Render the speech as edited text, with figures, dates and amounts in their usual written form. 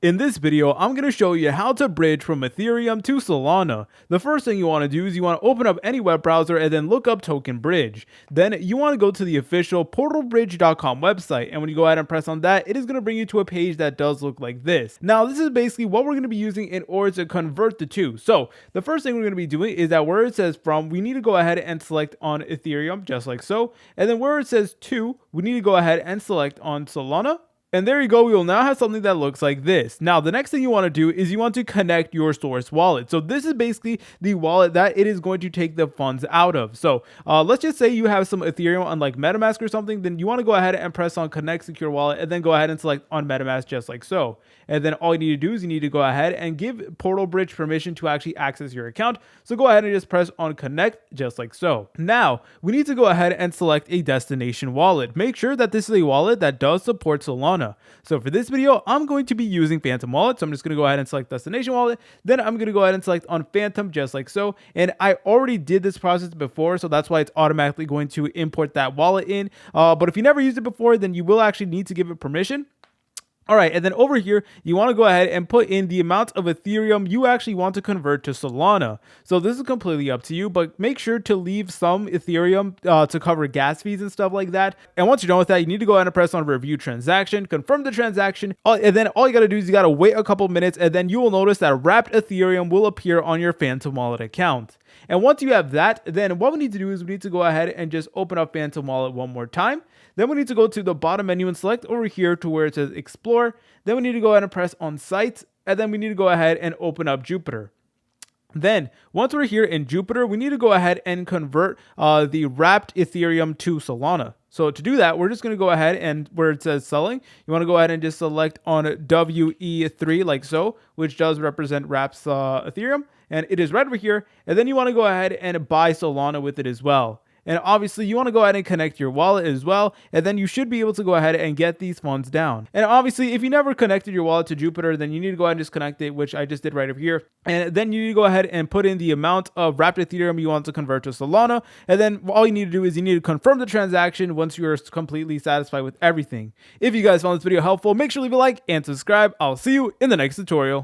In this video, I'm going to show you how to bridge from Ethereum to Solana. The first thing you want to do is you want to open up any web browser and then look up Token Bridge. Then you want to go to the official portalbridge.com website, and when you go ahead and press on that, it is going to bring you to a page that does look like this. Now, this is basically what we're going to be using in order to convert the two. So the first thing we're going to be doing is that where it says from, we need to go ahead and select on Ethereum, just like so. And then where it says to, we need to go ahead and select on Solana. And there you go, we will now have something that looks like this. Now, the next thing you want to do is you want to connect your source wallet. So this is basically the wallet that it is going to take the funds out of. So let's just say you have some Ethereum on like MetaMask or something, then you want to go ahead and press on connect secure wallet and then go ahead and select on MetaMask just like so. And then all you need to do is you need to go ahead and give Portal Bridge permission to actually access your account. So go ahead and just press on connect just like so. Now, we need to go ahead and select a destination wallet. Make sure that this is a wallet that does support Solana. So for this video, I'm going to be using Phantom Wallet. So I'm just going to go ahead and select destination wallet. Then I'm going to go ahead and select on Phantom just like so. And I already did this process before, so that's why it's automatically going to import that wallet in. But if you never used it before, then you will actually need to give it permission. All right, and then over here, you want to go ahead and put in the amount of Ethereum you actually want to convert to Solana. So this is completely up to you, but make sure to leave some Ethereum to cover gas fees and stuff like that. And once you're done with that, you need to go ahead and press on review transaction, confirm the transaction, and then all you got to do is you got to wait a couple minutes, and then you will notice that wrapped Ethereum will appear on your Phantom Wallet account. And once you have that, then what we need to do is we need to go ahead and just open up Phantom Wallet one more time. Then we need to go to the bottom menu and select over here to where it says Explore. Then we need to go ahead and press on Site. And then we need to go ahead and open up Jupiter. Then, once we're here in Jupiter, we need to go ahead and convert the wrapped Ethereum to Solana. So to do that, we're just going to go ahead and where it says selling, you want to go ahead and just select on WE3 like so, which does represent wraps Ethereum. And it is right over here. And then you want to go ahead and buy Solana with it as well. And obviously, you want to go ahead and connect your wallet as well. And then you should be able to go ahead and get these funds down. And obviously, if you never connected your wallet to Jupiter, then you need to go ahead and just connect it, which I just did right over here. And then you need to go ahead and put in the amount of wrapped Ethereum you want to convert to Solana. And then all you need to do is you need to confirm the transaction once you're completely satisfied with everything. If you guys found this video helpful, make sure to leave a like and subscribe. I'll see you in the next tutorial.